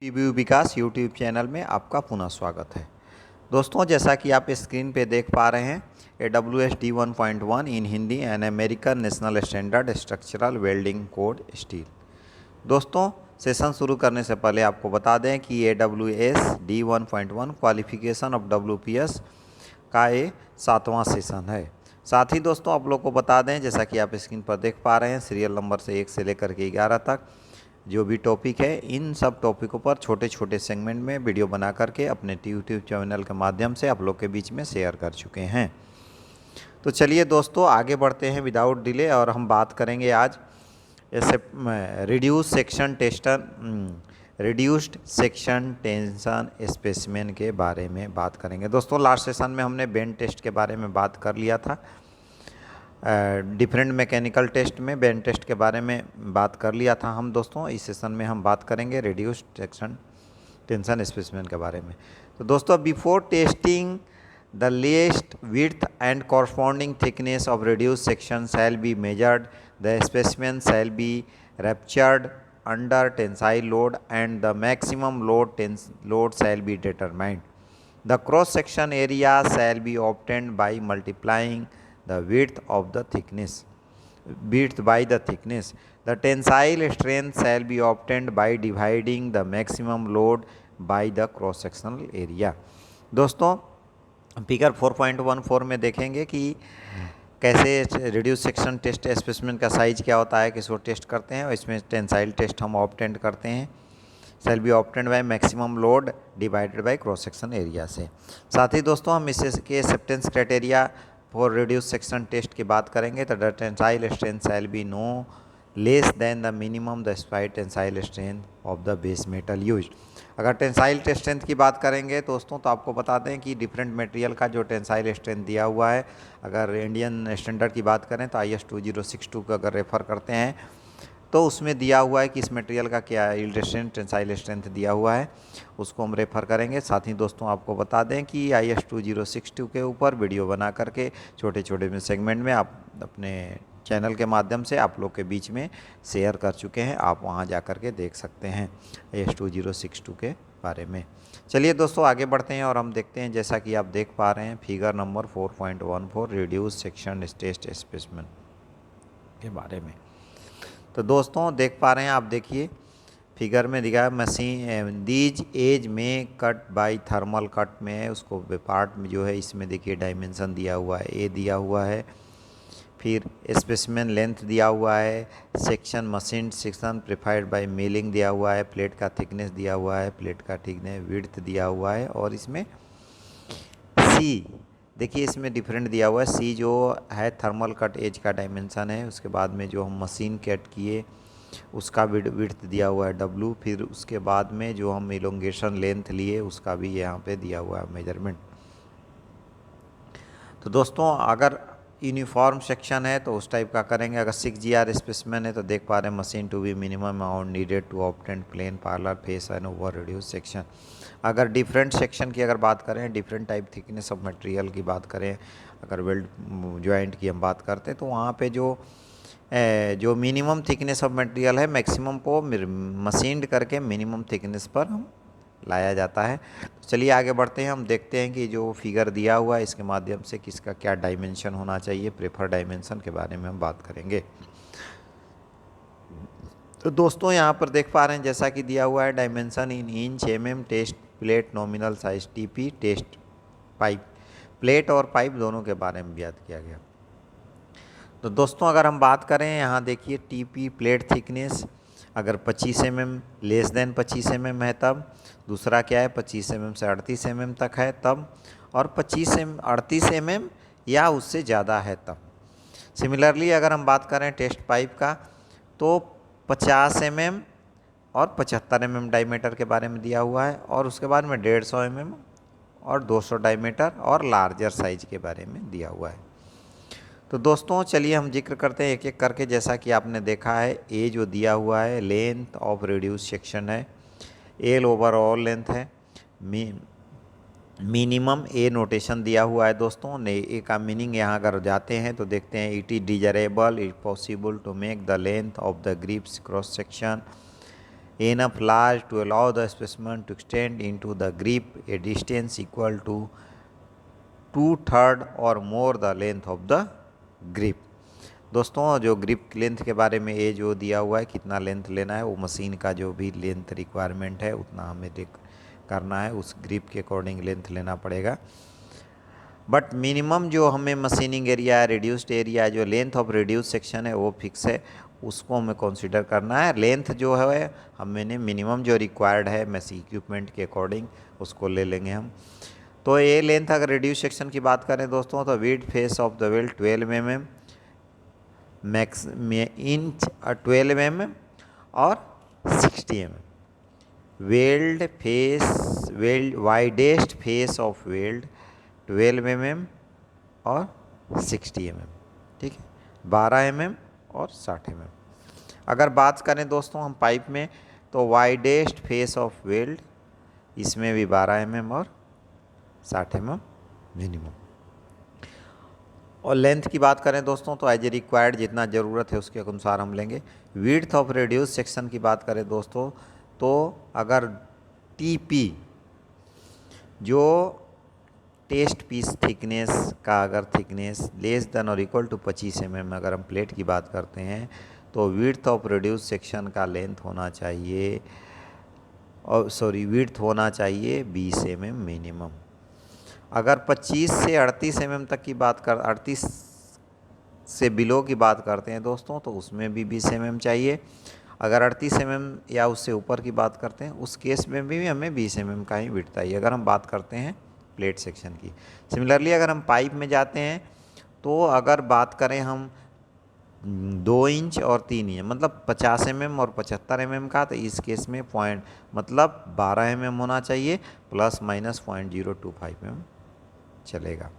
Review विकास YouTube channel में आपका पुनः स्वागत है। दोस्तों, जैसा कि आप स्क्रीन पे देख पा रहे हैं, AWS D1.1 in Hindi an American national standard structural welding code steel. दोस्तों, सेशन शुरू करने से पहले आपको बता दें कि AWS D1.1 qualification of WPS का ये 7वां सेशन है। साथ ही दोस्तों, आप लोग को बता दें, जैसा कि आप स्क्रीन पर देख पा रहे हैं, सीरियल नंबर से 1 से लेकर के 11 तक जो भी टॉपिक है, इन सब टॉपिकों पर छोटे छोटे सेगमेंट में वीडियो बना करके अपने यूट्यूब चैनल के माध्यम से आप लोग के बीच में शेयर कर चुके हैं। तो चलिए दोस्तों, आगे बढ़ते हैं विदाउट डिले और हम बात करेंगे आज ऐसे रिड्यूस्ड सेक्शन टेंशन स्पेसिमेन के बारे में बात करेंगे। दोस्तों, लास्ट सेशन में हमने बेंड टेस्ट के बारे में बात कर लिया था। डिफरेंट मैकेनिकल टेस्ट में बेंड टेस्ट के बारे में बात कर लिया था हम। दोस्तों, इस सेशन में हम बात करेंगे रिड्यूस्ड सेक्शन टेंशन स्पेसिमेन के बारे में। तो दोस्तों, before testing the least width and corresponding thickness of reduced section shall be measured, the specimen shall B raptured under tensile load and the maximum load shall be determined. The cross section area shall be obtained by multiplying the width by the thickness. The tensile strength shall be obtained by dividing the maximum load by the cross sectional area. दोस्तों, figure 4.14 में देखेंगे कि कैसे reduce section test specimen का size क्या होता है, किसको टेस्ट करते हैं, और इसमें टेंसाइल टेस्ट हम ऑब्टेंड करते हैं। Shall be obtained by maximum load divided by cross section area से। साथ ही दोस्तों, हम इसके acceptance criteria for reduce section test की बात करेंगे। तो the tensile strength shall be no less than the minimum the specified tensile strength of the base metal use. अगर टेंसाइल स्ट्रेंथ की बात करेंगे दोस्तों, तो आपको बता दें कि डिफरेंट मटेरियल का जो टेंसाइल स्ट्रेंथ दिया हुआ है, अगर इंडियन स्टैंडर्ड की बात करें तो IS 2062 को अगर रेफ़र करते हैं तो उसमें दिया हुआ है कि इस मटेरियल का क्या यील्ड स्ट्रेंथ टेंसाइल स्ट्रेंथ दिया हुआ है, उसको हम रेफ़र करेंगे। साथ ही दोस्तों, आपको बता दें कि IS 2062 के ऊपर वीडियो बना करके छोटे छोटे सेगमेंट में आप अपने चैनल के माध्यम से आप लोग के बीच में शेयर कर चुके हैं। आप वहां जा कर के देख सकते हैं IS 2062 के बारे में। चलिए दोस्तों, आगे बढ़ते हैं और हम देखते हैं, जैसा कि आप देख पा रहे हैं, figure number 4.14 reduce section test specimen के बारे में। तो दोस्तों, देख पा रहे हैं आप, देखिए फिगर में दिखा है मशीन दीज एज में कट बाय थर्मल कट में है, उसको पार्ट में जो है इसमें देखिए डायमेंशन दिया हुआ है, ए दिया हुआ है, फिर स्पेसिमेन लेंथ दिया हुआ है, सेक्शन मशीन सेक्शन प्रिफाइड बाय मिलिंग दिया हुआ है, प्लेट का थिकनेस दिया हुआ है, प्लेट का थिकनेस विड्थ दिया हुआ है, और इसमें सी देखिए इसमें डिफरेंट दिया हुआ है। सी जो है थर्मल कट एज का डायमेंशन है। उसके बाद में जो हम मशीन कट किए उसका विड्थ दिया हुआ है W, फिर उसके बाद में जो हम इलोंगेशन लेंथ लिए उसका भी यहाँ पे दिया हुआ है मेजरमेंट। तो दोस्तों, अगर यूनिफॉर्म सेक्शन है तो उस टाइप का करेंगे। अगर 6GR स्पेसिमेन है तो देख पा रहे हैं machine to be minimum amount needed to obtain plane parallel face and over reduce section. अगर डिफरेंट सेक्शन की अगर बात करें, different type thickness of material की बात करें, अगर वेल्ड जॉइंट की हम बात करते हैं तो वहाँ पे जो मिनिमम थिकनेस ऑफ मटेरियल है, मैक्सिमम को मशीन्ड करके मिनिमम थिकनेस पर हम लाया जाता है। तो चलिए आगे बढ़ते हैं, हम देखते हैं कि जो फिगर दिया हुआ है इसके माध्यम से किसका क्या डायमेंशन होना चाहिए, प्रेफर डायमेंशन के बारे में हम बात करेंगे। तो दोस्तों, यहाँ पर देख पा रहे हैं जैसा कि दिया हुआ है dimension in inch mm test plate nominal size TP test pipe, plate और पाइप दोनों के बारे में ज्ञात किया गया। तो दोस्तों, अगर हम बात करें, यहाँ देखिए TP प्लेट थिकनेस अगर 25 mm लेस देन 25 mm है तब, दूसरा क्या है 25 mm से 38 mm तक है तब, और 38 mm या उससे ज़्यादा है तब। सिमिलरली अगर हम बात करें टेस्ट पाइप का तो 50 mm और 75 mm डायमीटर के बारे में दिया हुआ है, और उसके बाद में 150 mm और 200 डायमीटर और लार्जर साइज के बारे में दिया हुआ है। तो दोस्तों, चलिए हम जिक्र करते हैं एक एक करके। जैसा कि आपने देखा है, ए जो दिया हुआ है लेंथ ऑफ रिड्यूस सेक्शन है, एल ओवरऑल लेंथ है, मिनिमम ए नोटेशन दिया हुआ है। दोस्तों ने ए का मीनिंग यहाँ अगर जाते हैं तो देखते हैं, it is desirable it possible to make the length of the grips cross section enough large to allow the specimen to extend into the grip a distance equal to 2/3 और more the length of the grip। दोस्तों जो grip length के बारे में ये जो दिया हुआ है कितना लेंथ लेना है, वो मशीन का जो भी लेंथ रिक्वायरमेंट है उतना हमें करना है, उस ग्रिप के अकॉर्डिंग लेंथ लेना पड़ेगा। बट मिनिमम जो हमें मशीनिंग एरिया है, रिड्यूस्ड एरिया, जो लेंथ ऑफ रिड्यूस सेक्शन है वो फिक्स है, उसको हमें कंसीडर करना है। लेंथ जो है हमने मिनिमम जो रिक्वायर्ड है मशीन इक्विपमेंट के अकॉर्डिंग उसको ले लेंगे हम। तो ये लेंथ अगर रिड्यूस सेक्शन की बात करें दोस्तों तो width face of the weld 12 mm max में इंच 12 mm और 60 mm। Weld widest face of weld 12 mm और 60 mm, ठीक है, 12 mm और 60 mm। अगर बात करें दोस्तों हम पाइप में तो वाइडेस्ट फेस ऑफ वेल्ड इसमें भी 12 mm और 60 mm मिनिमम। और लेंथ की बात करें दोस्तों तो एज ए रिक्वायर्ड जितना ज़रूरत है उसके अनुसार हम लेंगे। विड्थ ऑफ रेड्यूस सेक्शन की बात करें दोस्तों तो अगर टीपी जो टेस्ट पीस थिकनेस का अगर थिकनेस लेस देन और इक्वल टू 25 mm अगर हम प्लेट की बात करते हैं तो विड्थ ऑफ रेड्यूस सेक्शन का लेंथ होना चाहिए विड्थ होना चाहिए 20 mm मिनिमम। अगर 25 से 38 mm तक की बात कर 38 से बिलो की बात करते हैं दोस्तों तो उसमें भी 20 mm चाहिए। अगर 38 mm या उससे ऊपर की बात करते हैं उस केस में भी हमें 20 mm का ही विड्थ चाहिए अगर हम बात करते हैं प्लेट सेक्शन की। सिमिलरली अगर हम पाइप में जाते हैं तो अगर बात करें हम 2 इंच और 3 इंच मतलब 50 mm और 75 mm का, तो इस केस में पॉइंट मतलब 12 mm होना चाहिए प्लस माइनस 0.025 mm चलेगा।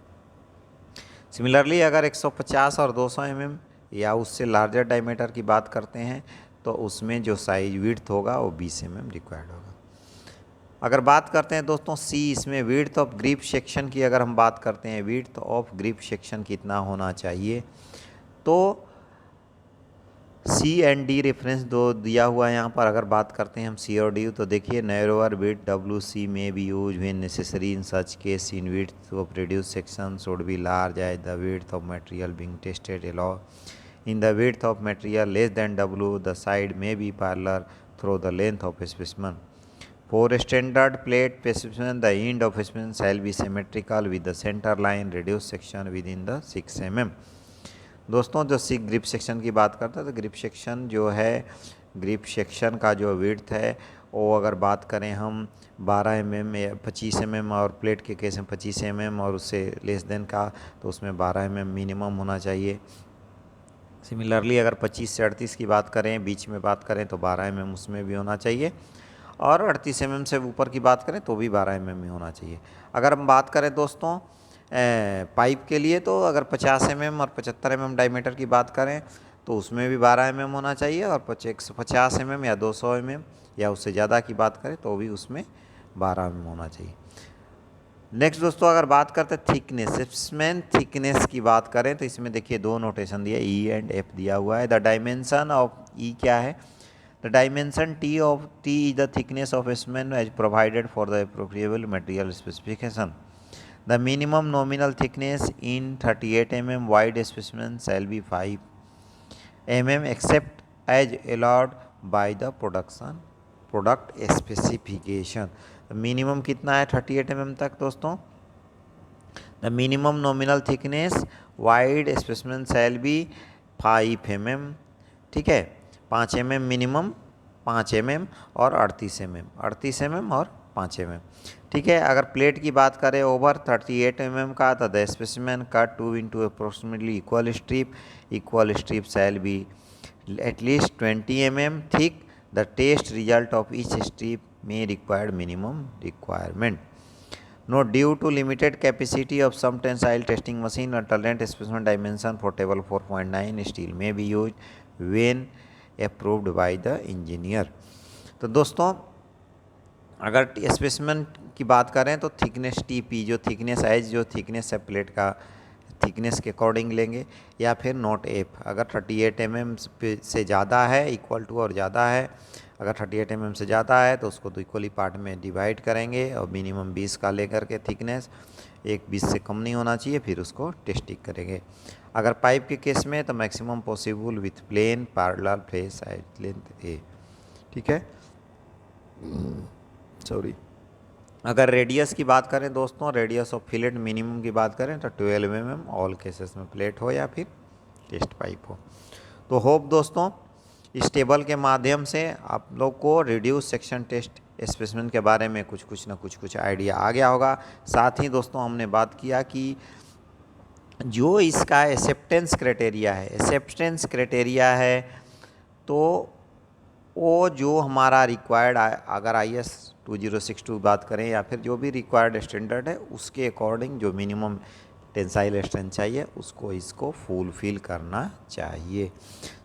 सिमिलरली अगर 150 और 200 mm या उससे लार्जर डायमीटर की बात करते हैं तो उसमें जो साइज विड्थ होगा वो 20 mm रिक्वायर्ड होगा। अगर बात करते हैं दोस्तों सी, इसमें विड्थ ऑफ ग्रिप सेक्शन की अगर हम बात करते हैं विड्थ ऑफ ग्रिप सेक्शन कितना होना चाहिए तो सी एंड डी रेफरेंस दो दिया हुआ है यहाँ पर। अगर बात करते हैं हम सी और डी तो देखिए narrower width W C may be used when necessary in such case in width of reduce section should be large as the width of material being tested allow in the width of material less than W the side may be parallel through the length of specimen. For standard plate specimen, the end of specimen shall be symmetrical with the center line reduced section within the 6 mm। दोस्तों जो सी grip section की बात करते हैं तो grip section जो है grip section का जो विड्थ है वो अगर बात करें हम 12 mm या 25 mm और प्लेट के केस में 25 mm और उससे लेस देन का तो उसमें 12 mm मिनिमम होना चाहिए। सिमिलरली अगर 25 से 38 की बात करें बीच में बात करें तो 12 mm उसमें भी होना चाहिए और 38 mm से ऊपर की बात करें तो भी 12 mm ही होना चाहिए। अगर हम बात करें दोस्तों पाइप के लिए तो अगर 50 mm और 75 mm डायमीटर की बात करें तो उसमें भी 12 mm होना चाहिए और 150 mm या 200 mm या उससे ज़्यादा की बात करें तो भी उसमें 12 mm होना चाहिए। नेक्स्ट दोस्तों अगर बात करते हैं थिकनेस, स्पेसिमेन थिकनेस की बात करें तो इसमें देखिए दो नोटेशन दिया ई एंड एफ दिया हुआ है। द डायमेंशन ऑफ ई क्या है, the dimension t of t is the thickness of specimen as provided for the appropriate material specification. The minimum nominal thickness in 38 mm wide specimen shall be 5 mm except as allowed by the product specification। Minimum कितना है 38 mm तक दोस्तों। The minimum nominal thickness wide specimen shall be 5 mm, ठीक है, 5 mm minimum, 5 mm और 38 mm और 5 mm, ठीक है। अगर प्लेट की बात करें ओवर 38 mm का तो the specimen cut to into approximately equal strip shall be at least 20 mm thick. The test result of each strip में required minimum requirement. No, due to limited capacity of some tensile testing machine, a tolerant specimen dimension for table 4.9 steel may be used when approved by the engineer। तो दोस्तों अगर specimen की बात करें तो thickness TP जो thickness as जो thickness है प्लेट का थिकनेस के अकॉर्डिंग लेंगे या फिर नोट एफ अगर 38 mm से ज़्यादा है इक्वल टू और ज़्यादा है अगर 38 mm से ज़्यादा है तो उसको तो इक्वली पार्ट में डिवाइड करेंगे और मिनिमम 20 का लेकर के थिकनेस, एक 20 से कम नहीं होना चाहिए, फिर उसको टेस्टिंग करेंगे। अगर पाइप के केस में तो maximum possible with plane parallel face side length A. ठीक है, सॉरी। अगर रेडियस की बात करें दोस्तों, रेडियस ऑफ फिलेट मिनिमम की बात करें तो 12 mm ऑल केसेस में प्लेट हो या फिर टेस्ट पाइप हो। तो होप दोस्तों इस टेबल के माध्यम से आप लोग को रिड्यूस सेक्शन टेस्ट स्पेसिमेन के बारे में कुछ ना कुछ आइडिया आ गया होगा। साथ ही दोस्तों हमने बात किया कि जो इसका एक्सेप्टेंस क्राइटेरिया है तो वो जो हमारा रिक्वायर्ड, अगर IS 2062 बात करें या फिर जो भी रिक्वायर्ड स्टैंडर्ड है उसके अकॉर्डिंग जो मिनिमम टेंसाइल स्ट्रेंथ चाहिए उसको इसको फुलफिल करना चाहिए।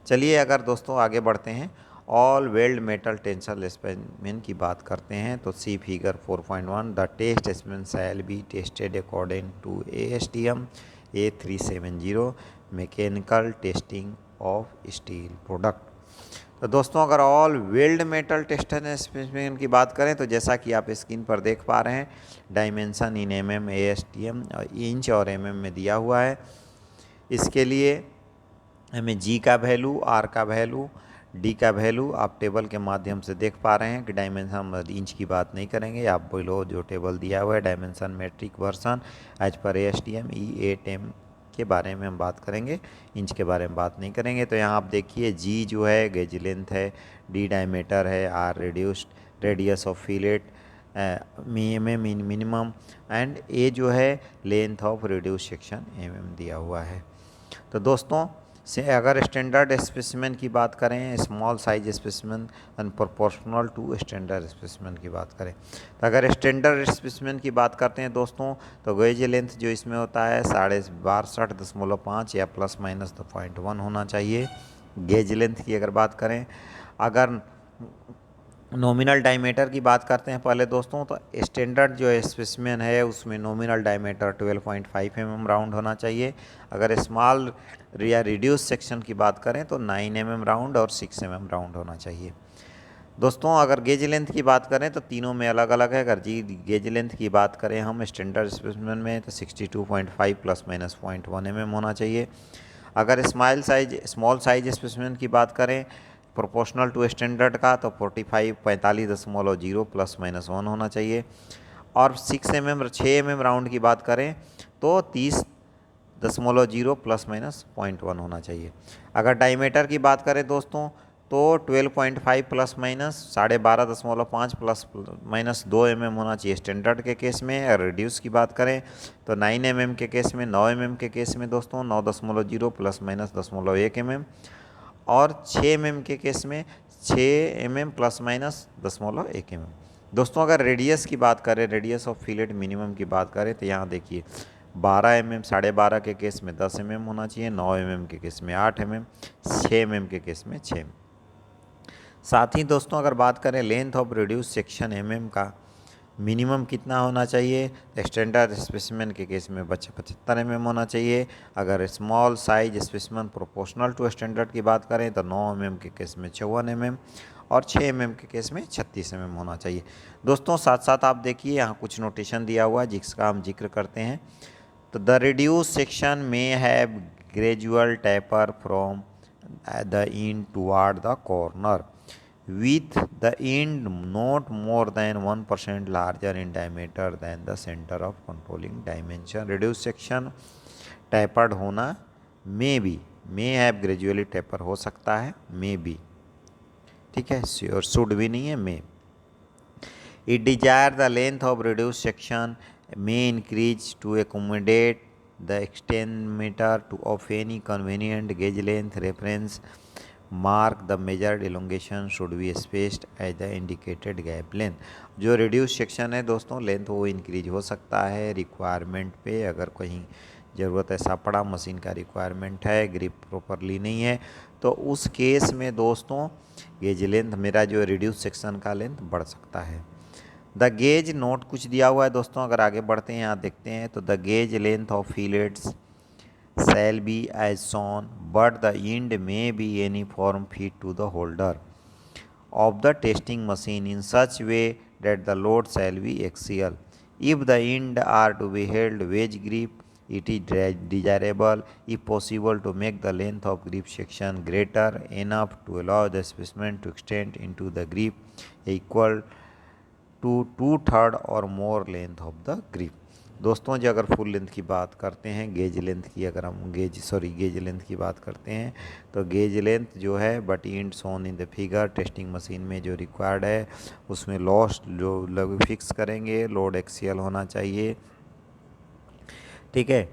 चलिए अगर दोस्तों आगे बढ़ते हैं, all weld metal tensile specimen की बात करते हैं तो see figure 4.1 the test specimen shall be tested according to ASTM A370 mechanical testing of steel product. तो दोस्तों अगर all weld metal tester specimen की बात करें तो जैसा कि आप स्क्रीन पर देख पा रहे हैं, dimension in mm ASTM inch और mm में दिया हुआ है। इसके लिए हमें G का वैल्यू, R का वैल्यू, D का वैल्यू आप टेबल के माध्यम से देख पा रहे हैं कि डायमेंशन हम इंच की बात नहीं करेंगे, आप बोलो जो टेबल दिया हुआ है डायमेंशन मेट्रिक वर्सन एज पर ASTM E8M के बारे में हम बात करेंगे, इंच के बारे में बात नहीं करेंगे। तो यहाँ आप देखिए G जो है गेज लेंथ है, D डायमीटर है, R radius of fillet minimum and A जो है length of reduce section mm दिया हुआ है। तो दोस्तों से अगर स्टैंडर्ड स्पेसिमेन की बात करें, small size specimen and proportional to standard specimen की बात करें, तो अगर स्टैंडर्ड स्पेसिमेन की बात करते हैं दोस्तों तो गेज लेंथ जो इसमें होता है 62.5 या ±0.1 होना चाहिए गेज लेंथ की अगर बात करें। अगर नॉमिनल डायमीटर की बात करते हैं पहले दोस्तों, तो स्टैंडर्ड जो स्पेसिमेन है उसमें नॉमिनल डायमीटर 12.5 mm राउंड होना चाहिए। अगर स्मॉल या रिड्यूस सेक्शन की बात करें तो 9 mm राउंड और 6 mm राउंड होना चाहिए। दोस्तों अगर गेज लेंथ की बात करें तो तीनों में अलग अलग है। अगर गेज लेंथ की बात करें हम स्टैंडर्ड स्पेसिमेन में तो 62.5 ±0.1 mm होना चाहिए। अगर स्मॉल साइज स्पेसिमेन की बात करें प्रोपोर्शनल टू स्टैंडर्ड का तो 45.0 ±1 होना चाहिए। और 6 mm राउंड की बात करें तो 30.0 ±0.1 होना चाहिए। अगर डायमीटर की बात करें दोस्तों तो 12.5 ±12.5 ±2 mm होना चाहिए स्टैंडर्ड के केस में। अगर रिड्यूस की बात करें तो 9 mm के केस में, 9 mm के केस में दोस्तों 9.0 ±0.1 mm और 6 mm के केस में 6 mm ±0.1 mm। दोस्तों अगर रेडियस की बात करें, रेडियस ऑफ फिलेट मिनिमम की बात करें तो यहाँ देखिए 12 mm 12.5 के केस में 10 mm होना चाहिए, 9 mm के केस में 8 mm, 6 mm के केस में 6 mm। साथ ही दोस्तों अगर बात करें length of reduce section mm का मिनिमम कितना होना चाहिए, स्टैंडर्ड स्पेसिमेन के केस में 75 mm होना चाहिए। अगर small size specimen proportional to standard की बात करें तो 9 mm के केस में 54 mm और 6 mm के केस में 36 mm होना चाहिए। दोस्तों साथ साथ आप देखिए यहाँ कुछ नोटेशन दिया हुआ है जिसका हम जिक्र करते हैं। तो द रिड्यूस सेक्शन में have gradual taper from the end toward the corner with the end not more than 1% larger in diameter than the center of controlling dimension। reduced section tapered होना may have gradually taper हो सकता है, may be, ठीक है, sure should भी नहीं है, may। it desire the length of reduced section may increase to accommodate the extendmeter of any convenient gauge length reference mark the measured elongation should be spaced as the indicated gauge length. जो reduce section है दोस्तों length वो increase हो सकता है requirement पे, अगर कहीं ज़रूरत ऐसा पड़ा, मशीन का रिक्वायरमेंट है, ग्रिप प्रॉपरली नहीं है तो उस केस में दोस्तों गेज लेंथ मेरा जो रिड्यूस सेक्शन का लेंथ बढ़ सकता है। द गेज नोट कुछ दिया हुआ है दोस्तों, अगर आगे बढ़ते हैं यहाँ देखते हैं तो the gauge length of fillets shall be as shown but the end may be any form fit to the holder of the testing machine in such way that the load shall be axial. If the end are to be held wedge grip, it is desirable, if possible, to make the length of grip section greater enough to allow the specimen to extend into the grip equal to 2/3 और मोर length of the grip. दोस्तों जी अगर full length की बात करते हैं, gauge length की अगर हम गेज लेंथ की बात करते हैं तो गेज लेंथ जो है but and shown in the figure testing machine में जो रिक्वायर्ड है उसमें लॉस जो लगभग फिक्स करेंगे, लोड एक्सियल होना चाहिए, ठीक है।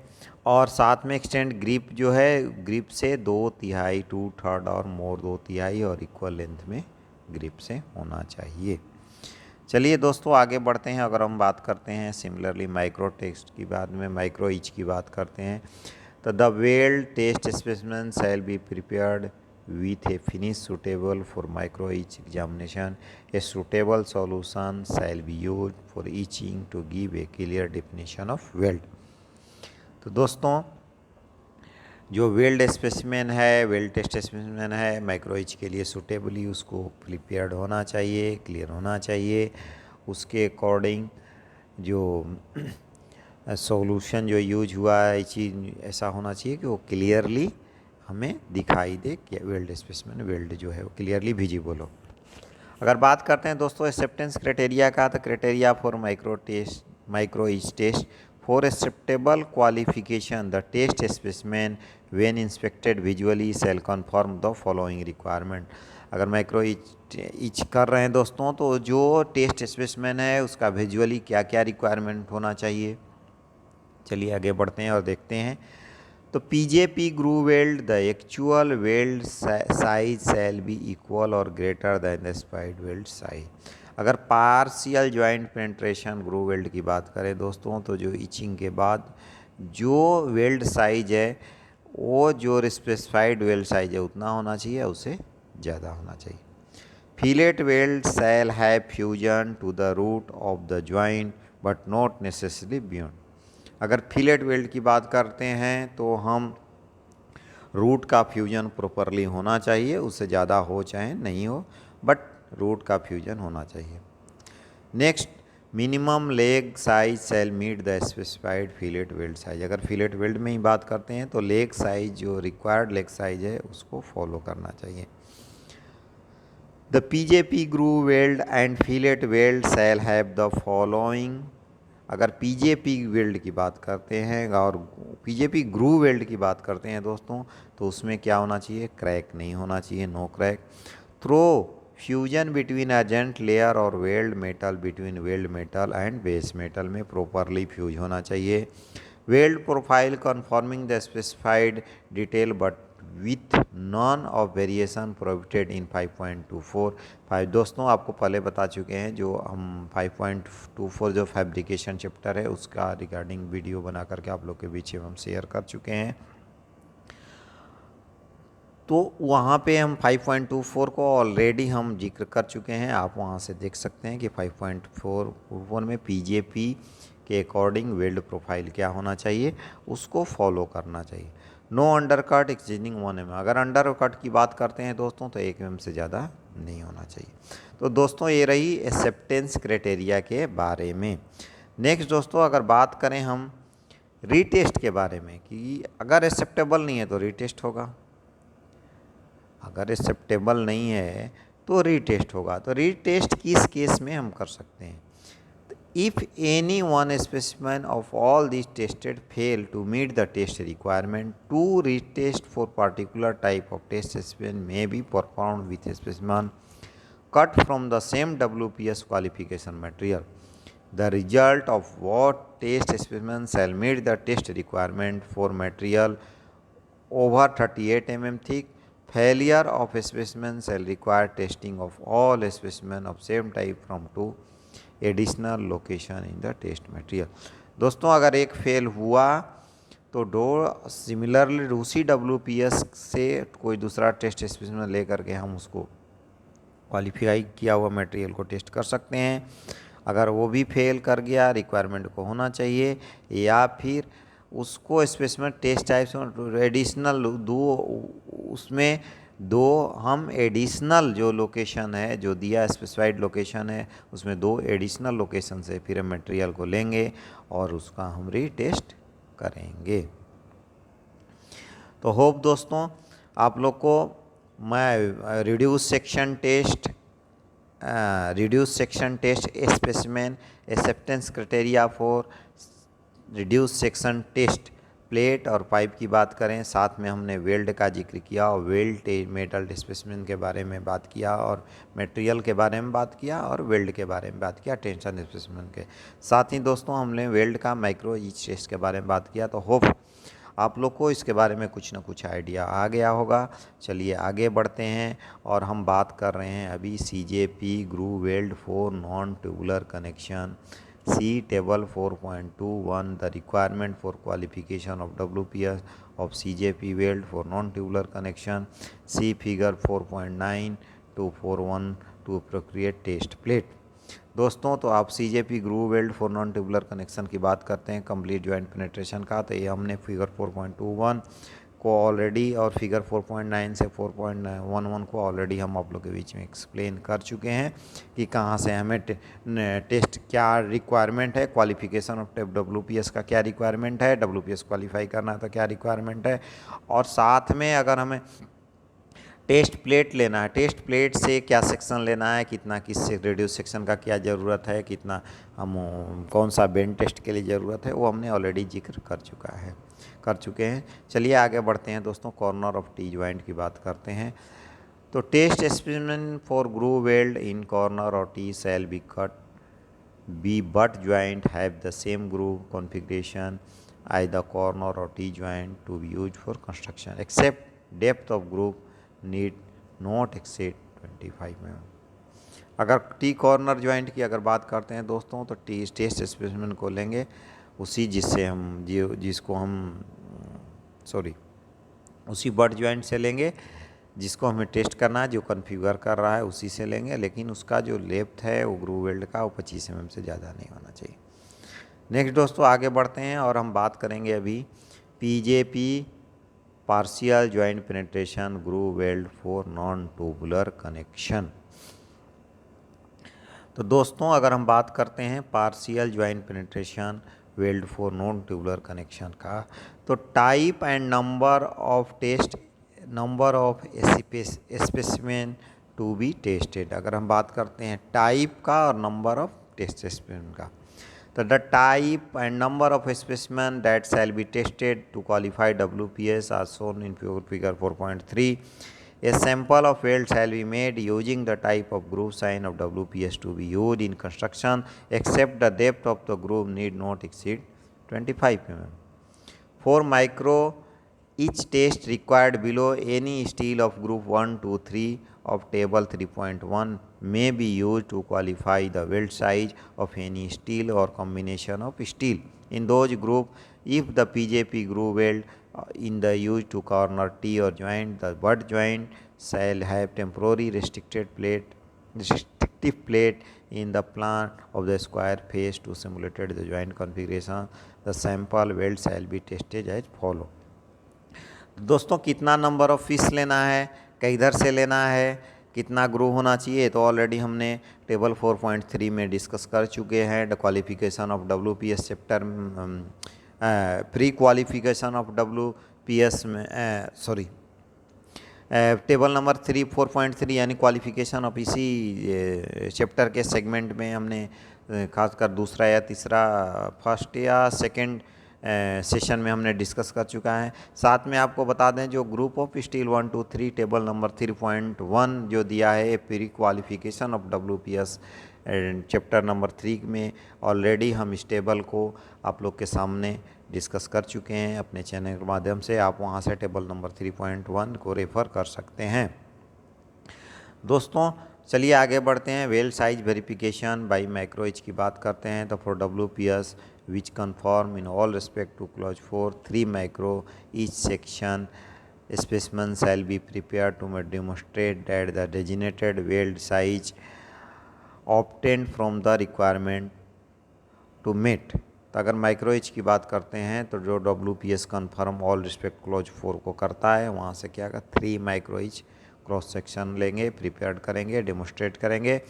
और साथ में एक्सटेंड ग्रिप जो है ग्रिप से 2/3 2/3 और मोर 2/3 और इक्वल लेंथ में ग्रिप से होना चाहिए। चलिए दोस्तों आगे बढ़ते हैं। अगर हम बात करते हैं सिमिलरली माइक्रो टेस्ट की बाद में माइक्रो ईच की बात करते हैं तो the weld test specimen shall be prepared with a finish suitable for micro etch examination. A suitable solution shall be used for etching to give a clear definition of weld. तो दोस्तों जो weld specimen है, weld test specimen है, micro etch के लिए suitably उसको prepared होना चाहिए, क्लियर होना चाहिए। उसके अकॉर्डिंग जो सॉल्यूशन जो यूज हुआ है चीज़ ऐसा होना चाहिए कि वो क्लियरली हमें दिखाई दे कि वेल्ड स्पेसिमेन वेल्ड जो है वो क्लियरली विजिबल हो। अगर बात करते हैं दोस्तों एक्सेप्टेंस क्राइटेरिया का तो criteria for micro etch test for acceptable qualification the test specimen when inspected visually shall conform the following requirement। अगर माइक्रो इच कर रहे हैं दोस्तों तो जो टेस्ट स्पेसिमेन है उसका विजुअली क्या क्या रिक्वायरमेंट होना चाहिए। चलिए आगे बढ़ते हैं और देखते हैं। तो PJP groove weld the actual weld size shall be equal or greater than the specified weld size. अगर partial joint penetration groove weld की बात करें दोस्तों तो जो इचिंग के बाद जो वेल्ड साइज है वो जो स्पेसिफाइड वेल्ड साइज है उतना होना चाहिए, उससे ज़्यादा होना चाहिए। Fillet weld shall have fusion to the root of the joint but not necessary beyond. अगर फिलेट वेल्ड की बात करते हैं तो हम रूट का फ्यूजन प्रॉपरली होना चाहिए, उससे ज़्यादा हो चाहे नहीं हो बट रूट का फ्यूजन होना चाहिए। Next minimum leg size shall meet the specified fillet weld size. अगर फिलेट वेल्ड में ही बात करते हैं तो लेग साइज जो रिक्वायर्ड लेग साइज है उसको फॉलो करना चाहिए। The PJP groove weld and fillet weld shall have the following. अगर पीजेपी वेल्ड की बात करते हैं और पीजेपी ग्रूव वेल्ड की बात करते हैं दोस्तों तो उसमें क्या होना चाहिए, क्रैक नहीं होना चाहिए, no crack. Thorough fusion between adjacent layer or weld metal between weld metal and base metal में प्रॉपरली फ्यूज होना चाहिए। Weld profile conforming the specified detail but with none of variation prohibited in 5.24। दोस्तों आपको पहले बता चुके हैं जो हम 5.24 जो फैब्रिकेशन चैप्टर है उसका रिगार्डिंग वीडियो बना करके आप लोग के बीच में हम शेयर कर चुके हैं। तो वहाँ पे हम 5.24 को ऑलरेडी हम जिक्र कर चुके हैं, आप वहाँ से देख सकते हैं कि 5.4 में पीजेपी के अकॉर्डिंग वेल्ड प्रोफाइल क्या होना चाहिए उसको फॉलो करना चाहिए। No undercut exchanging 1 mm। अगर अंडरकट की बात करते हैं दोस्तों तो 1 mm से ज़्यादा नहीं होना चाहिए। तो दोस्तों ये रही एक्सेप्टेंस क्राइटेरिया के बारे में। नेक्स्ट दोस्तों अगर बात करें हम रीटेस्ट के बारे में कि अगर एक्सेप्टेबल नहीं है तो रीटेस्ट होगा, अगर एक्सेप्टेबल नहीं है तो रीटेस्ट होगा। तो रीटेस्ट किस केस में हम कर सकते हैं, if any one specimen of all these tested fail to meet the test requirement, to retest for particular type of test specimen may be performed with a specimen cut from the same WPS qualification material. The result of what test specimen shall meet the test requirement for material over 38 mm thick. Failure of a specimen shall require testing of all specimen of same type from 2 additional location in the test material. दोस्तों अगर एक fail हुआ तो similarly उसी WPS से कोई दूसरा test specimen ले करके हम उसको क्वालिफाई किया हुआ मटेरियल को टेस्ट कर सकते हैं। अगर वो भी फेल कर गया रिक्वायरमेंट को होना चाहिए या फिर उसको स्पेसिमेन टेस्ट टाइप से एडिशनल उसमें दो हम एडिशनल जो लोकेशन है, जो दिया स्पेसिफाइड लोकेशन है, उसमें 2 एडिशनल लोकेशन से फिर हम मटेरियल को लेंगे और उसका हम रीटेस्ट करेंगे। तो होप दोस्तों आप लोग को मैं reduce section test specimen acceptance criteria for reduce section test plate और पाइप की बात करें, साथ में हमने वेल्ड का जिक्र किया और वेल्ड मेटल स्पेसिमेन के बारे में बात किया और मटेरियल के बारे में बात किया और वेल्ड के बारे में बात किया टेंशन स्पेसिमेन के। साथ ही दोस्तों हमने वेल्ड का माइक्रो ईच टेस्ट के बारे में बात किया। तो होप आप लोग को इसके बारे में कुछ ना कुछ आइडिया आ गया होगा। चलिए आगे बढ़ते हैं और हम बात कर रहे हैं अभी CJP groove weld for non tubular connection. See table 4.21 the requirement for qualification of WPS of CJP weld for non-tubular connection. See figure 4.9 to 4.1 to procreate test plate। दोस्तों तो आप CJP groove weld for non tubular connection की बात करते हैं complete joint penetration का, तो ये हमने फिगर 4.21 को ऑलरेडी और फिगर 4.9 से 4.11 को ऑलरेडी हम आप लोग के बीच में एक्सप्लेन कर चुके हैं कि कहाँ से हमें टेस्ट क्या रिक्वायरमेंट है, क्वालिफिकेशन ऑफ WPS का क्या रिक्वायरमेंट है, WPS क्वालिफाई करना है तो क्या रिक्वायरमेंट है, और साथ में अगर हमें टेस्ट प्लेट लेना है, टेस्ट प्लेट से क्या सेक्शन लेना है, कितना किस रेडियस सेक्शन का क्या ज़रूरत है, कितना हम कौन सा बेंड टेस्ट के लिए ज़रूरत है, वो हमने ऑलरेडी जिक्र कर चुके हैं। चलिए आगे बढ़ते हैं दोस्तों, कॉर्नर ऑफ टी ज्वाइंट की बात करते हैं। तो test specimen for groove weld in corner or T shall be butt joint have the same groove configuration as the corner or T joint to be use for construction except depth of groove need not exceed 25 mm। अगर T corner joint की अगर बात करते हैं दोस्तों, तो test specimen को लेंगे उसी उसी बट ज्वाइंट से लेंगे जिसको हमें टेस्ट करना है, जो कॉन्फ़िगर कर रहा है उसी से लेंगे, लेकिन उसका जो लेंथ है वो ग्रूव वेल्ड का वो 25 mm से ज़्यादा नहीं होना चाहिए। नेक्स्ट दोस्तों आगे बढ़ते हैं और हम बात करेंगे अभी PJP partial joint penetration groove weld for non tubular connection. तो दोस्तों अगर हम बात करते हैं partial joint penetration weld for non tubular connection का, तो type and number of specimen to be tested. अगर हम बात करते हैं टाइप का और नंबर ऑफ टेस्ट स्पेसिमेन का, तो the type and number of specimen that shall be tested to qualify WPS are shown in figure 4.3. A sample of weld shall be made using the type of groove sign of WPS to be used in construction, except the depth of the groove need not exceed 25 mm. For micro each test required below any steel of group 1, 2, 3 of table 3.1 may be used to qualify the weld size of any steel or combination of steel in those group. If the PJP groove weld in the used to corner T or joint, the butt joint shall have temporary restrictive plate in the plan of the square face to simulate the joint configuration. The sample weld shall be tested as follow। दोस्तों कितना number of peace लेना है, किधर से लेना है, कितना groove होना चाहिए, तो ऑलरेडी हमने टेबल 4.3 में डिस्कस कर चुके हैं। The qualification of WPS chapter pre qualification of WPS में टेबल नंबर 4.3 यानी क्वालिफिकेशन ऑफ इसी चैप्टर के सेगमेंट में हमने खासकर दूसरा या तीसरा फर्स्ट या सेकंड सेशन में हमने डिस्कस कर चुका है। साथ में आपको बता दें जो group of steel 1, 2, 3 table number 3.1 जो दिया है pre qualification of WPS chapter number 3 में ऑलरेडी हम इस टेबल को आप लोग के सामने डिस्कस कर चुके हैं अपने चैनल के माध्यम से। आप वहां से टेबल नंबर 3.1 को रेफ़र कर सकते हैं। दोस्तों चलिए आगे बढ़ते हैं। Well size verification by micro etch की बात करते हैं। तो for WPS which conform in all respect to clause 4 3 micro each section specimen shall be prepared to demonstrate that the designated weld size obtained from the requirement to meet। तो अगर micro etch की बात करते हैं तो जो WPS confirm all respect clause 4 को करता है वहाँ से क्या होगा 3 माइक्रो इच क्रॉस सेक्शन लेंगे, प्रिपेयर करेंगे, डेमोस्ट्रेट करेंगे,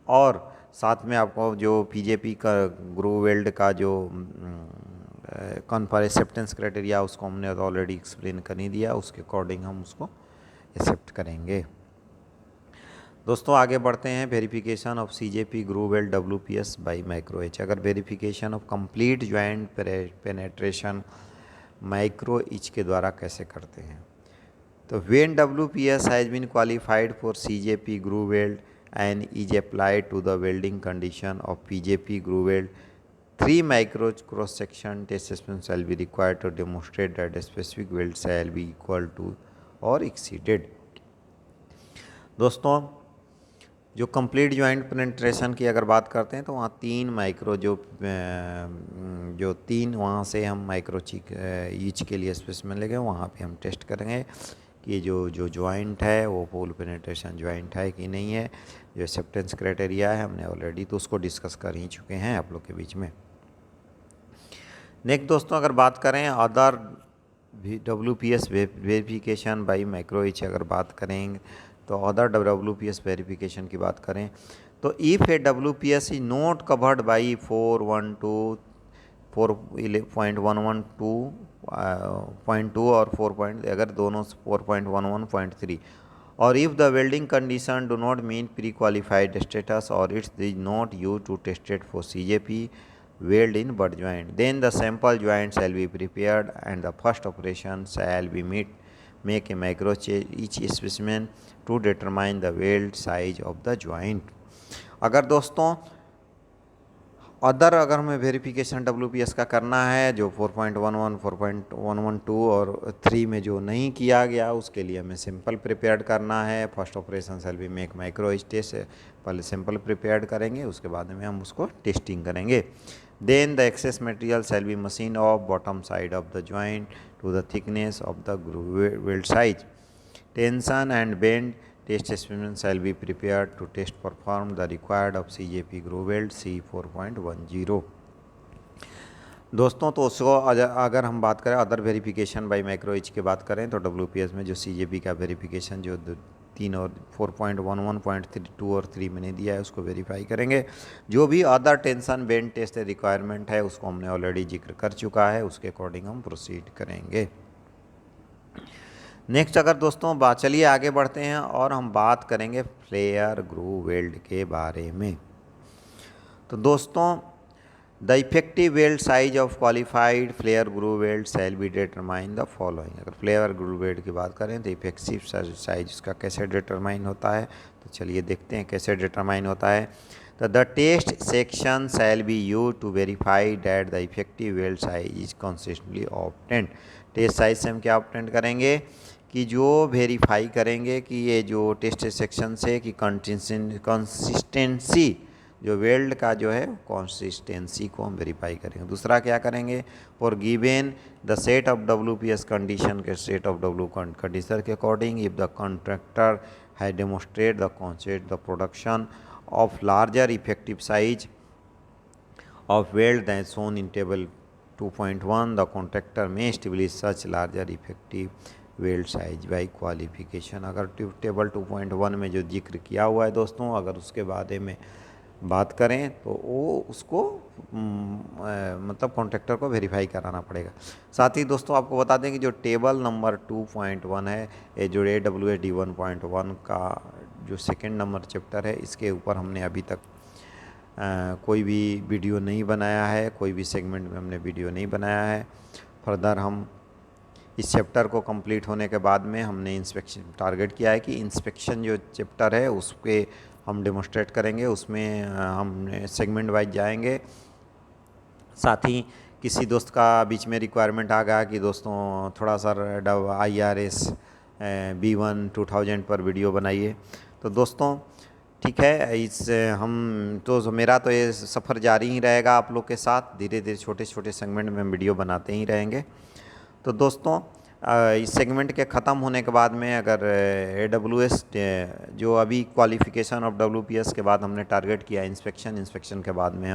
और साथ में आपको जो पीजेपी का ग्रू वेल्ड का जो कॉन्फर एक्सेप्टेंस क्राइटेरिया उसको हमने ऑलरेडी एक्सप्लेन कर ही दिया, उसके अकॉर्डिंग हम उसको एक्सेप्ट करेंगे। दोस्तों आगे बढ़ते हैं, verification of CJP groove weld WPS by macro etch. अगर verification of complete joint penetration macro etch के द्वारा कैसे करते हैं, तो when WPS has been qualified for CJP groove weld and is applied to the welding condition of PJP groove weld, 3 micro cross section test specimen shall be required to demonstrate that a specific weld shall be equal to or exceeded। दोस्तों जो complete joint penetration की अगर बात करते हैं तो वहाँ 3 micro जो 3 वहाँ से हम माइक्रो ईच के लिए स्पेसिमेन लेंगे, वहाँ पे हम टेस्ट करेंगे कि जो ज्वाइंट है वो फुल पेनिट्रेशन ज्वाइंट है कि नहीं है। जो एक्सेप्टेंस क्राइटेरिया है हमने ऑलरेडी तो उसको डिस्कस कर ही चुके हैं आप लोग के बीच में। नेक्स्ट दोस्तों अगर बात करें other WPS verification bye micro each, अगर बात करेंगे तो अदर डब्ल्यूपीएस वेरिफिकेशन की बात करें तो if a WPS is not covered by 4.1.2 or 4. अगर दोनों 4.11.3 or if the welding condition do not mean pre qualified status or it's is not use to tested for CJP weld in butt joint, then the sample joint shall be prepared and the first operation shall be make a micro each specimen to determine the weld size of the joint। अगर दोस्तों अगर हमें verification WPS का करना है जो 4.11, 4.112 और 3 में जो नहीं किया गया उसके लिए हमें सिंपल प्रिपेयर्ड करना है। First operation shall be make micro test, पहले सिंपल प्रिपेयर्ड करेंगे उसके बाद में हम उसको टेस्टिंग करेंगे। Then the excess material shall be machine off bottom side of the joint to the thickness of the weld size, tension and bend test specimen shall be prepared to test perform the required of CJP groove weld C4.10। दोस्तों तो उसको अगर हम बात करें other verification bye micro etch की बात करें तो डब्ल्यूपीएस में जो सीजेपी का वेरिफिकेशन जो 3 और 4.11.2 और 3 में नहीं दिया है उसको वेरीफाई करेंगे। जो भी other tension bend test requirement है उसको हमने ऑलरेडी जिक्र कर चुका है, उसके अकॉर्डिंग हम प्रोसीड करेंगे। नेक्स्ट अगर दोस्तों चलिए आगे बढ़ते हैं और हम बात करेंगे फ्लेयर ग्रूव वेल्ड के बारे में। तो दोस्तों the effective weld size of qualified flare groove weld shall be determine the following. अगर फ्लेयर ग्रूव वेल्ड की बात करें तो इफेक्टिव साइज उसका कैसे डिटरमाइन होता है, तो चलिए देखते हैं कैसे डिटरमाइन होता है। तो the test section shall be use to verify that the effective weld size is consistently obtained. Test size से हम क्या ऑब्टेंड करेंगे कि जो वेरीफाई करेंगे कि ये जो टेस्ट सेक्शन से कि कंसिस्टेंसी जो वेल्ड का जो है कंसिस्टेंसी को हम वेरीफाई करेंगे। दूसरा क्या करेंगे, for given the set of WPS condition के सेट ऑफ डब्ल्यू कंडीशन के अकॉर्डिंग इफ द कॉन्ट्रैक्टर है demonstrate the concept the production of larger effective size of weld than shown in table 2.1 the contractor may establish such larger effective weld size by qualification. अगर table 2.1 में जो जिक्र किया हुआ है दोस्तों, अगर उसके बारे में बात करें तो वो उसको मतलब कॉन्ट्रैक्टर को वेरीफाई कराना पड़ेगा। साथ ही दोस्तों आपको बता दें कि जो टेबल नंबर 2.1 है ये जो AWSD 1.1 का जो सेकेंड नंबर चैप्टर है इसके ऊपर हमने अभी तक कोई भी वीडियो नहीं बनाया है, कोई भी सेगमेंट में हमने वीडियो नहीं बनाया है। फर्दर हम इस चैप्टर को कंप्लीट होने के बाद में हमने इंस्पेक्शन टारगेट किया है कि इंस्पेक्शन जो चैप्टर है उसके हम डेमोस्ट्रेट करेंगे, उसमें हम सेगमेंट वाइज जाएंगे। साथ ही किसी दोस्त का बीच में रिक्वायरमेंट आ गया कि दोस्तों थोड़ा सा IRS B1 2000 पर वीडियो बनाइए, तो दोस्तों ठीक है, इस हम तो मेरा तो ये सफ़र जारी ही रहेगा आप लोग के साथ, धीरे धीरे छोटे छोटे सेगमेंट में वीडियो बनाते ही रहेंगे। तो दोस्तों इस सेगमेंट के ख़त्म होने के बाद में अगर AWS जो अभी क्वालिफिकेशन ऑफ WPS के बाद हमने टारगेट किया इंस्पेक्शन के बाद में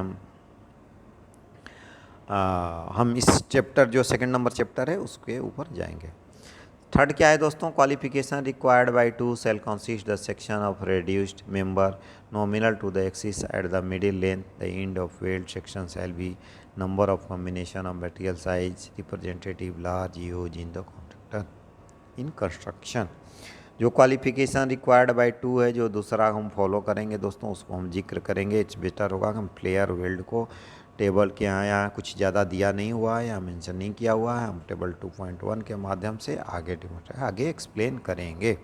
हम इस चैप्टर जो सेकंड नंबर चैप्टर है उसके ऊपर जाएंगे। थर्ड क्या है दोस्तों, qualification required by two shall consist the section of reduced member nominal to the axis at the middle length the end of weld section shall be number of combination of material size representative large use in the contractor in construction. जो qualification required by two है, जो दूसरा हम follow करेंगे दोस्तों, उसको हम जिक्र करेंगे। इट्स बेटर होगा कि हम फ्लेयर वेल्ड को टेबल के यहाँ कुछ ज़्यादा दिया नहीं हुआ है या मेंशन नहीं किया हुआ है, हम टेबल 2.1 के माध्यम से आगे एक्सप्लेन करेंगे।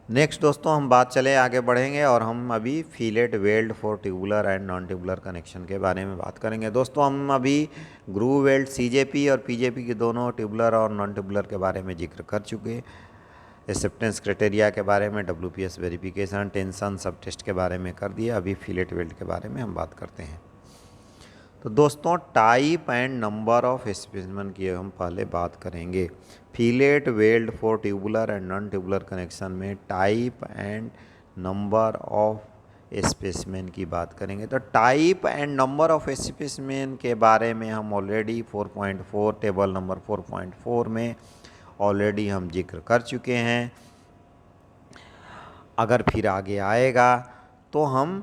नेक्स्ट दोस्तों हम बात चले आगे बढ़ेंगे और हम अभी fillet weld for tubular and non tubular connection के बारे में बात करेंगे। दोस्तों हम अभी ग्रूव वेल्ड सीजेपी और पीजेपी के दोनों ट्यूबुलर और नॉन ट्यूबुलर के बारे में जिक्र कर चुके हैं। एक्सेप्टेंस क्राइटेरिया के बारे में, डब्ल्यूपीएस वेरिफिकेशन, टेंशन सब टेस्ट के बारे में कर दिया। अभी फिलेट वेल्ड के बारे में हम बात करते हैं। तो दोस्तों type and number of specimen की हम पहले बात करेंगे। Fillet weld for tubular and non tubular connection में type and number of specimen की बात करेंगे। तो type and number of specimen के बारे में हम ऑलरेडी 4.4 टेबल नंबर 4.4 में ऑलरेडी हम जिक्र कर चुके हैं। अगर फिर आगे आएगा तो हम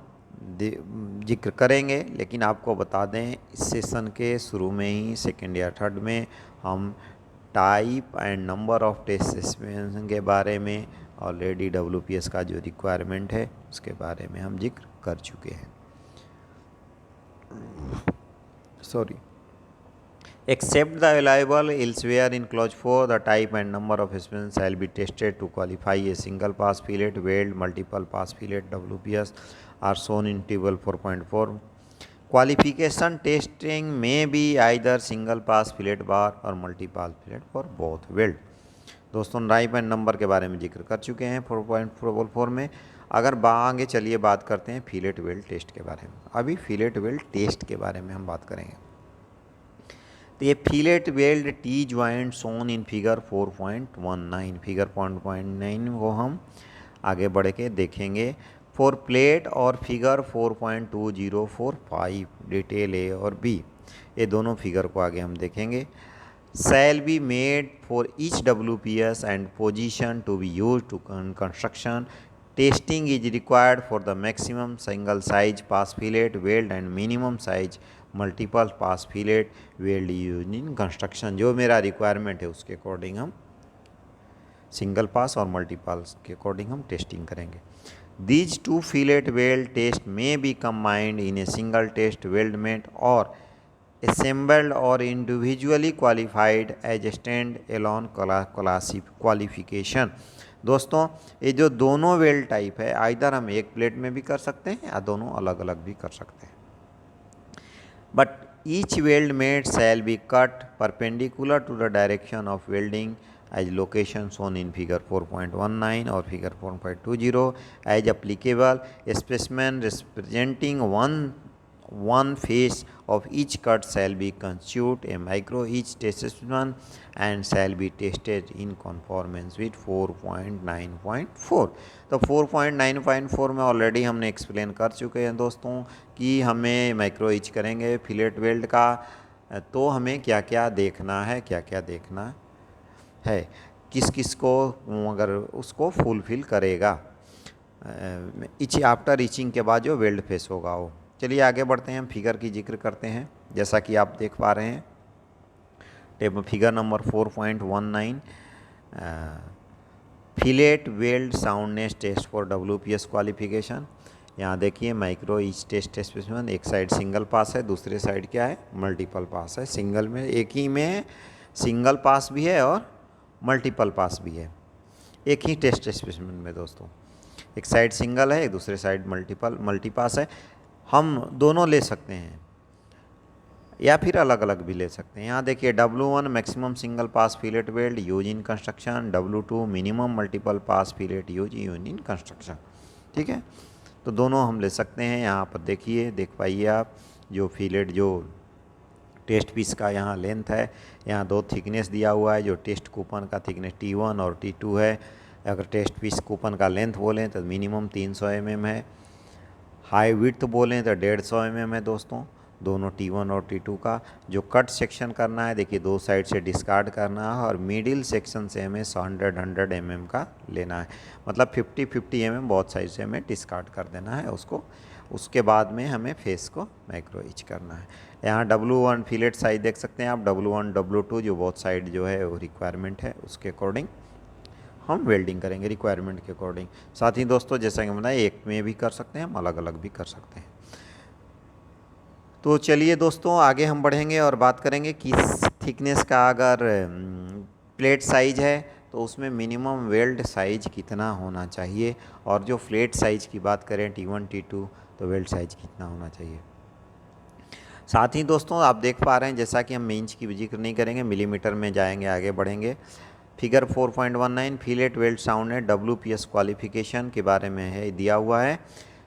जिक्र करेंगे, लेकिन आपको बता दें इस सेशन के शुरू में ही सेकेंड या थर्ड में हम type and number of test specimen के बारे में ऑलरेडी डब्ल्यूपीएस का जो रिक्वायरमेंट है उसके बारे में हम जिक्र कर चुके हैं। Sorry, except the allowable elsewhere in clause 4 the type and number of specimens shall be tested to qualify a single pass fillet weld multiple pass fillet WPS are shown in table 4.4. qualification testing may be either single pass fillet bar or multi pass fillet for both weld। दोस्तों type and number के बारे में जिक्र कर चुके हैं 4.4 में। अगर आगे चलिए बात करते हैं फिलेट वेल्ड टेस्ट के बारे में। अभी फिलेट वेल्ड टेस्ट के बारे में हम बात करेंगे। तो ये fillet weld T joint shown in figure 4.19, figure 4.9 को हम आगे बढ़ के देखेंगे। फॉर प्लेट और फिगर 4.2045 डिटेल ए और बी, ये दोनों फिगर को आगे हम देखेंगे। Shall be made for each WPS and position to be use to construction. Testing is required for the maximum single size pass fillet weld and minimum size multiple pass fillet weld use in construction. जो मेरा requirement है उसके according हम single pass और multiple के according हम testing करेंगे। These two fillet weld test may be combined in a single test weldment or assembled और individually qualified as stand alone qualification. दोस्तों ये जो दोनों वेल्ड टाइप है, आइदर हम एक प्लेट में भी कर सकते हैं या दोनों अलग अलग भी कर सकते हैं। But each weld made shall be cut perpendicular to the direction of welding as location shown in figure 4.19 और figure 4.20 as applicable। specimen representing one face of each cut shall be constitute a micro each test specimen and shall be tested in conformance with 4.9.4। तो 4.9.4 में already हमने explain कर चुके हैं दोस्तों कि हमें माइक्रो ईच करेंगे फिलेट वेल्ड का, तो हमें क्या क्या देखना है, क्या क्या देखना है, किस किस को अगर उसको फुलफिल करेगा इच आफ्टर ईचिंग के बाद जो वेल्ड फेस होगा वो। चलिए आगे बढ़ते हैं, हम फिगर की जिक्र करते हैं। जैसा कि आप देख पा रहे हैं table figure number 4.19 fillet weld soundness test for WPS qualification. यहाँ देखिए माइक्रो ईच टेस्ट स्पेसिमेन, एक साइड सिंगल पास है, दूसरे साइड क्या है मल्टीपल पास है। सिंगल में एक ही में सिंगल पास भी है और मल्टीपल पास भी है, एक ही टेस्ट स्पेसिमेन में दोस्तों। एक साइड सिंगल है, एक दूसरे साइड मल्टी पास है। हम दोनों ले सकते हैं या फिर अलग अलग भी ले सकते हैं। यहाँ देखिए W1 maximum single pass fillet weld use in construction, W2 minimum multiple pass fillet use in construction. ठीक है, तो दोनों हम ले सकते हैं। यहाँ पर देखिए, देख पाइए आप जो फिलेट जो टेस्ट पीस का यहाँ लेंथ है, यहाँ दो थिकनेस दिया हुआ है। जो टेस्ट कूपन का थिकनेस T1 और T2 है। अगर टेस्ट पीस कूपन का लेंथ बोलें तो मिनिमम 300 mm है, हाई विड्थ बोलें तो 150 mm है दोस्तों। दोनों T1 और T2 का। जो कट सेक्शन करना है देखिए 2 साइड से डिस्कार्ड करना है और मिडिल सेक्शन से हमें 100 mm का लेना है, मतलब 50 mm बहुत साइड से हमें डिस्कार्ड कर देना है उसको। उसके बाद में हमें फेस को माइक्रो इच करना है। यहाँ W1 फिलेट साइज देख सकते हैं आप, W1 W2 जो बहुत साइड जो है वो रिक्वायरमेंट है उसके अकॉर्डिंग हम वेल्डिंग करेंगे, रिक्वायरमेंट के अकॉर्डिंग। साथ ही दोस्तों जैसा कि बताया एक में भी कर सकते हैं, हम अलग अलग भी कर सकते हैं। तो चलिए दोस्तों आगे हम बढ़ेंगे और बात करेंगे किस थिकनेस का अगर प्लेट साइज है तो उसमें मिनिमम वेल्ड साइज कितना होना चाहिए, और जो फ्लेट साइज की बात करें T1 T2 तो वेल्ड साइज कितना होना चाहिए। साथ ही दोस्तों आप देख पा रहे हैं जैसा कि हम इंच की जिक्र नहीं करेंगे, मिलीमीटर में जाएंगे, आगे बढ़ेंगे। फिगर 4.19 फिलेट वेल्ड साउंड है, WPS क्वालिफिकेशन के बारे में है दिया हुआ है।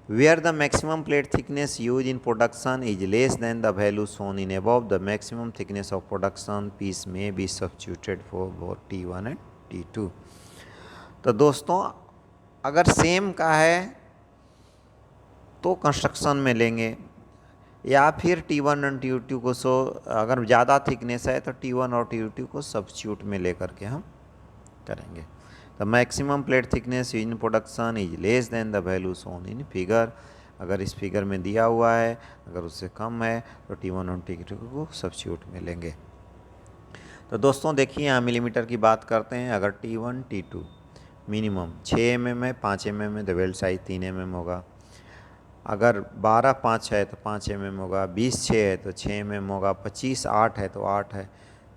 Where the maximum plate thickness use in production is less than the value shown in above the maximum thickness of production piece may be substituted for T1 and T2। तो दोस्तों अगर सेम का है तो कंस्ट्रक्शन में लेंगे, या फिर T1 और T2 को अगर ज़्यादा थिकनेस है तो T1 और T2 को सब्स्टिट्यूट में लेकर के हम करेंगे। The maximum plate thickness in production is less than the value shown in figure. अगर इस फिगर में दिया हुआ है अगर उससे कम है तो T1 और T2 को सब्स्टिट्यूट में लेंगे। तो दोस्तों देखिए यहाँ मिलीमीटर की बात करते हैं। अगर T1 T2 मिनिमम 6 mm है, 5 mm है तो वेल्ड साइज 3 mm होगा। अगर 12/5 है तो 5 mm होगा, 20/6 है तो 6 mm होगा, 25/8 है तो 8 है,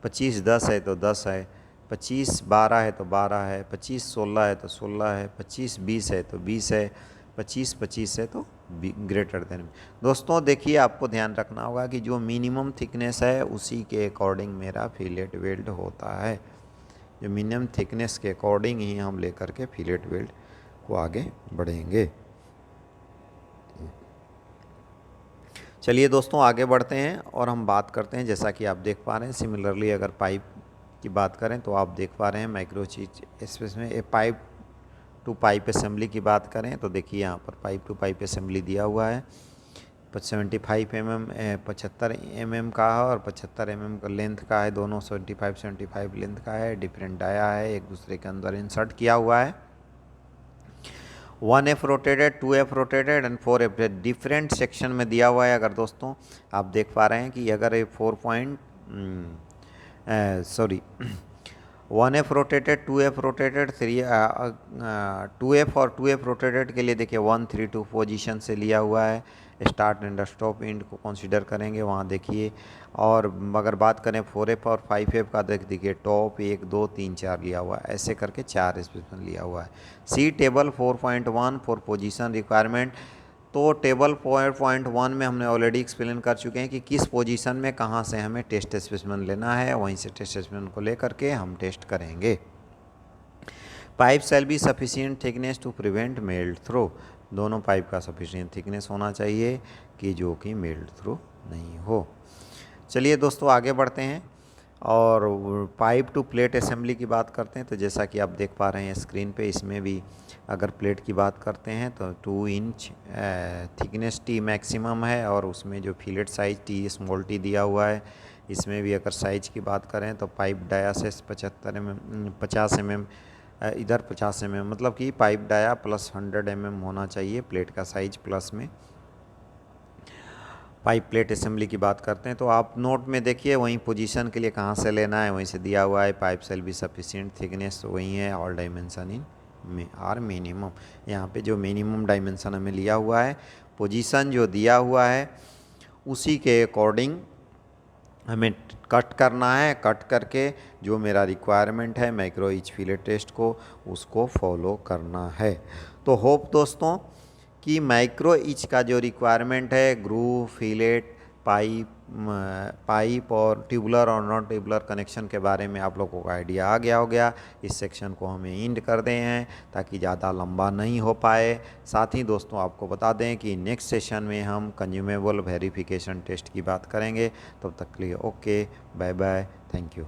25/10 है तो 10 है, 25/12 है तो 12 है, 25/16 है तो 16 है, 25/20 है तो 20 है, 25/25 है तो ग्रेटर देन। दोस्तों देखिए आपको ध्यान रखना होगा कि जो मिनिमम थिकनेस है उसी के अकॉर्डिंग मेरा फिलेट वेल्ड होता है। जो मिनिमम थिकनेस के अकॉर्डिंग ही हम लेकर के फिलेट वेल्ड को आगे बढ़ेंगे। चलिए दोस्तों आगे बढ़ते हैं और हम बात करते हैं, जैसा कि आप देख पा रहे हैं सिमिलरली अगर पाइप की बात करें तो आप देख पा रहे हैं माइक्रो चीज स्पेस में पाइप टू पाइप असेंबली की बात करें तो देखिए यहाँ पर पाइप टू पाइप असेंबली दिया हुआ है। 75 mm 75 mm का है और 75 mm का लेंथ का है, दोनों 75 लेंथ का है। डिफरेंट डाया है एक दूसरे के अंदर इंसर्ट किया हुआ है। 1F rotated, 2F rotated and 4F different section में दिया हुआ है। अगर दोस्तों आप देख पा रहे हैं कि अगर ये 1F rotated, 2F rotated, 2F और 2F रोटेटेड के लिए देखिए 1 3 2 पोजीशन से लिया हुआ है। स्टार्ट एंड स्टॉप इंड को कंसीडर करेंगे वहाँ देखिए। और अगर बात करें 4F और 5F का देखिए टॉप 1 2 3 4 लिया हुआ है, ऐसे करके 4 स्पेसिफिकेशन लिया हुआ है। सी टेबल 4.1 फॉर पोजीशन रिक्वायरमेंट। तो टेबल 4.1 में हमने ऑलरेडी एक्सप्लेन कर चुके हैं कि किस पोजीशन में कहाँ से हमें टेस्ट स्पेसिमेन लेना है, वहीं से टेस्ट स्पेसिमेन को लेकर के हम टेस्ट करेंगे। Pipe shall be sufficient thickness to prevent melt through. दोनों पाइप का सफिशिएंट थिकनेस होना चाहिए कि जो कि मेल्ट थ्रो नहीं हो। चलिए दोस्तों आगे बढ़ते हैं और पाइप टू प्लेट असेंबली की बात करते हैं। तो जैसा कि आप देख पा रहे हैं स्क्रीन पे, इसमें भी अगर प्लेट की बात करते हैं तो 2 इंच थिकनेस टी मैक्सिमम है और उसमें जो fillet size T small T दिया हुआ है। इसमें भी अगर साइज की बात करें तो पाइप डाया से 50 mm इधर 50 mm, मतलब कि पाइप डाया प्लस 100 mm होना चाहिए प्लेट का साइज प्लस में। पाइप प्लेट असेंबली की बात करते हैं तो आप नोट में देखिए वहीं पोजीशन के लिए कहाँ से लेना है वहीं से दिया हुआ है। Pipe shall be sufficient thickness वही है, all dimension in are minimum. यहाँ पे जो मिनिमम डायमेंशन हमें लिया हुआ है, पोजीशन जो दिया हुआ है उसी के अकॉर्डिंग हमें कट करना है। कट करके जो मेरा रिक्वायरमेंट है माइक्रो इच फिलेट टेस्ट को उसको फॉलो करना है। तो होप दोस्तों कि माइक्रो इच का जो रिक्वायरमेंट है ग्रूव, फिलेट, पाइप और ट्यूबुलर और नॉन ट्यूबुलर कनेक्शन के बारे में आप लोगों को आइडिया आ गया हो गया। इस सेक्शन को हमें एंड कर दें हैं ताकि ज़्यादा लंबा नहीं हो पाए। साथ ही दोस्तों आपको बता दें कि नेक्स्ट सेशन में हम कंज्यूमेबल वेरिफिकेशन टेस्ट की बात करेंगे। तब तक के लिए okay, bye bye, thank you.